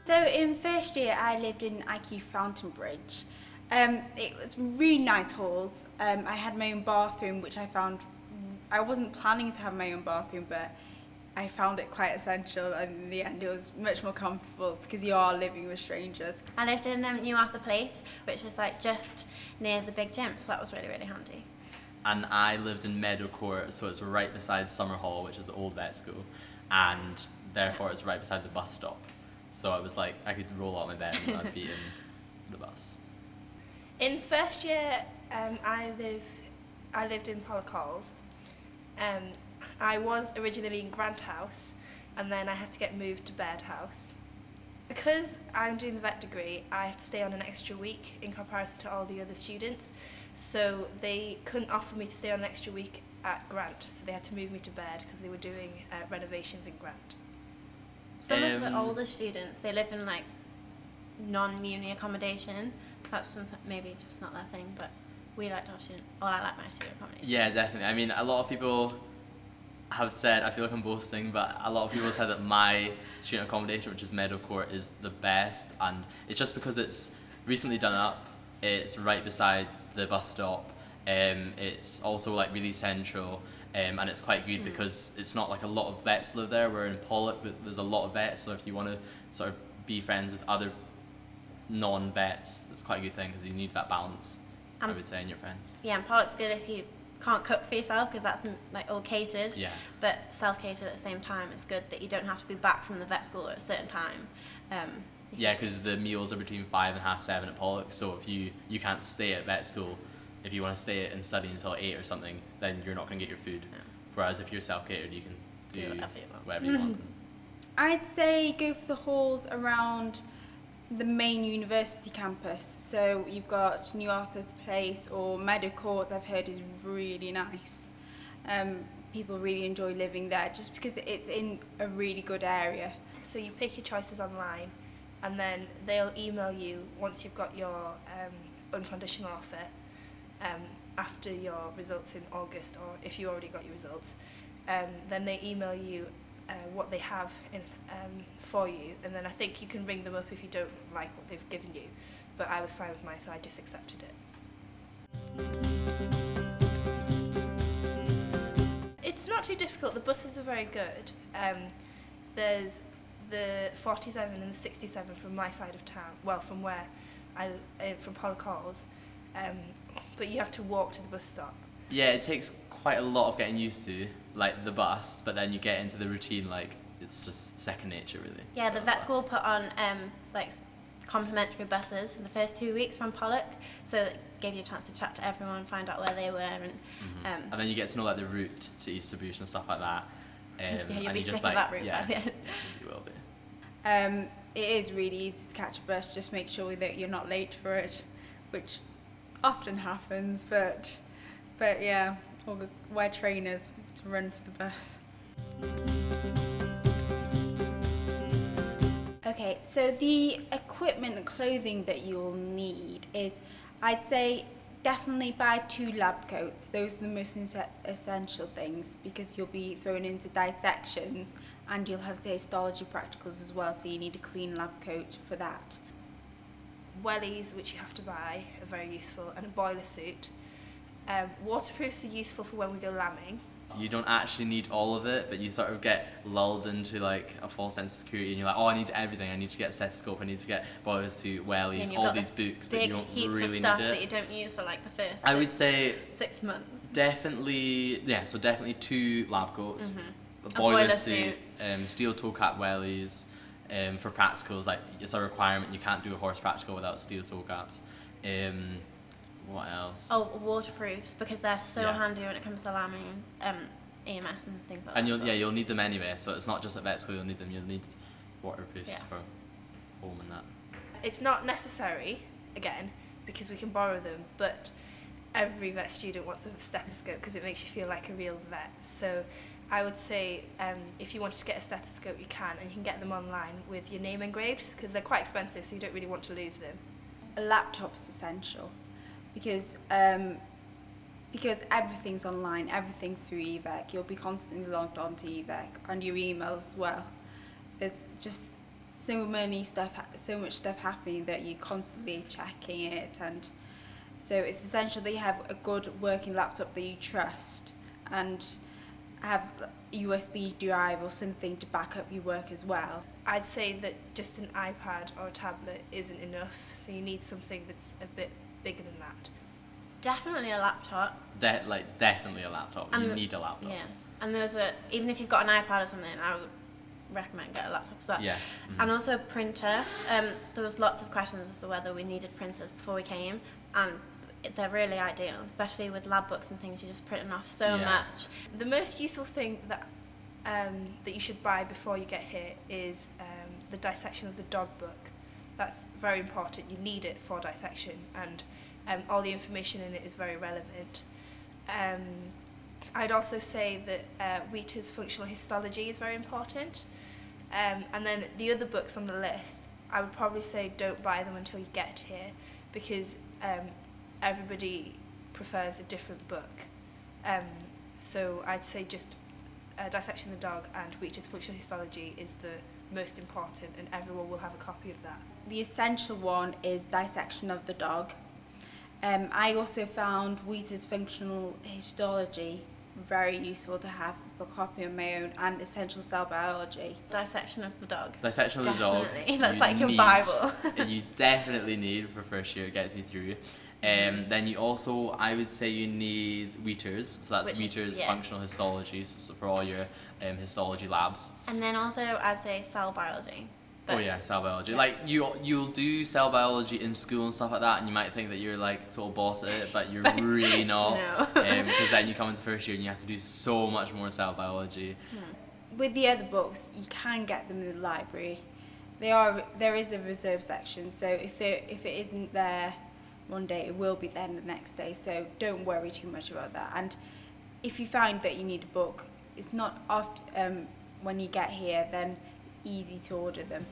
So in first year I lived in IQ Fountain Bridge. It was really nice halls. I had my own bathroom, which I found, I wasn't planning to have my own bathroom, but I found it quite essential, and in the end it was much more comfortable because you are living with strangers. I lived in New Arthur Place, which is like just near the big gym, so that was really, really handy. And I lived in Meadow Court, so it's right beside Summer Hall, which is the old vet school, and therefore it's right beside the bus stop. So it was like I could roll out of my bed and I'd be in the bus. In first year, I lived in Pollock Halls. I was originally in Grant House, and then I had to get moved to Baird House. Because I'm doing the vet degree, I have to stay on an extra week in comparison to all the other students. So they couldn't offer me to stay on an extra week at Grant, so they had to move me to Baird because they were doing renovations in Grant. Some of the older students, they live in like non-uni accommodation. That's something, maybe just not their thing, but we like our student, or I like my student accommodation. Yeah, definitely. I mean, a lot of people have said, I feel like I'm boasting, but a lot of people said that my student accommodation, which is Meadow Court, is the best, and it's just because it's recently done up. It's right beside the bus stop. It's also like really central, and it's quite good because it's not like a lot of vets live there. Where in Pollock, there's a lot of vets, so if you want to sort of be friends with other non-vets, that's quite a good thing because you need that balance, I would say, in your friends. Yeah, and Pollock's good if you can't cook for yourself because that's like all catered. Yeah. But self-catered at the same time, it's good that you don't have to be back from the vet school at a certain time. Yeah, because the meals are between 5 and 7:30 at Pollock, so if you can't stay at vet school, if you want to stay and study until 8 or something, then you're not going to get your food. Yeah. Whereas if you're self-catered, you can do whatever you want. I'd say go for the halls around the main university campus. So you've got New Arthur's Place or Meadow Court, I've heard is really nice. People really enjoy living there just because it's in a really good area. So you pick your choices online, and then they'll email you once you've got your unconditional offer, after your results in August, or if you already got your results, then they email you what they have in, for you, and then I think you can ring them up if you don't like what they've given you, but I was fine with mine, so I just accepted it. It's not too difficult, the buses are very good. There's the 47 and the 67 from my side of town, well, from where from Pollock Halls, but you have to walk to the bus stop. Yeah, it takes quite a lot of getting used to, like the bus, but then you get into the routine, like it's just second nature, really. Yeah, the vet school put on like complimentary buses for the first 2 weeks from Pollock, so it gave you a chance to chat to everyone, find out where they were, and and then you get to know like the route to Easter Bruce and stuff like that. yeah, you'll and be you sick just of that route yeah, by the end. you will be. It is really easy to catch a bus, just make sure that you're not late for it, which often happens, but yeah, or wear trainers to run for the bus. Okay, so the equipment and clothing that you'll need is, I'd say, definitely buy 2 lab coats. Those are the most essential things because you'll be thrown into dissection and you'll have histology practicals as well, so you need a clean lab coat for that. Wellies, which you have to buy, are very useful, and a boiler suit. Waterproofs are useful for when we go lambing. You don't actually need all of it, but you sort of get lulled into like a false sense of security, and you're like, oh, I need everything. I need to get a stethoscope, I need to get boiler suit, wellies, all these books, but you don't heaps really of stuff need it. that you don't use for like the first I would say 6 months. Definitely, yeah, so definitely 2 lab coats, a boiler suit, steel toe cap wellies. For practicals, like it's a requirement, you can't do a horse practical without steel toe caps. What else? Oh, waterproofs, because they're so handy when it comes to lambing, EMS and things like and that. you'll need them anyway, so it's not just at vet school, you'll need them, you'll need waterproofs for home and that. It's not necessary, again, because we can borrow them, but every vet student wants a stethoscope because it makes you feel like a real vet. So I would say if you wanted to get a stethoscope, you can, and you can get them online with your name engraved because they're quite expensive, so you don't really want to lose them. A laptop's essential because everything's online, everything's through eVec. You'll be constantly logged on to eVec and your emails as well. There's just so much stuff happening that you're constantly checking it, and so it's essential that you have a good working laptop that you trust and have a USB drive or something to back up your work as well. I'd say that just an iPad or a tablet isn't enough, so you need something that's a bit bigger than that. Definitely a laptop. Definitely a laptop. You need a laptop. Yeah, and even if you've got an iPad or something, I would recommend get a laptop as well. Yeah. And also a printer. There was lots of questions as to whether we needed printers before we came, and they're really ideal, especially with lab books and things. You're just printing off so much. The most useful thing that you should buy before you get here is the dissection of the dog book. That's very important. You need it for dissection, and all the information in it is very relevant. I'd also say that Wheater's Functional Histology is very important. And then the other books on the list, I would probably say don't buy them until you get here, because everybody prefers a different book. So I'd say just Dissection of the Dog and Wheater's Functional Histology is the most important, and everyone will have a copy of that. The essential one is Dissection of the Dog. I also found Wheater's Functional Histology very useful to have a copy of my own, and Essential Cell Biology. Dissection of the Dog. Dissection of the Dog. Definitely. That's like your Bible. You definitely need for first year, it gets you through. Then you also, I would say you need Wheater's, so that's Wheater's Functional Histology, so for all your histology labs. And then also I'd say cell biology. Oh yeah, cell biology. Yeah. Like you'll do cell biology in school and stuff like that, and you might think that you're like total boss at it, but you're really not. No. Because then you come into first year and you have to do so much more cell biology. With the other books, you can get them in the library. There is a reserve section, so if it isn't there one day, it will be there the next day. So don't worry too much about that. And if you find that you need a book, it's not often when you get here, then it's easy to order them.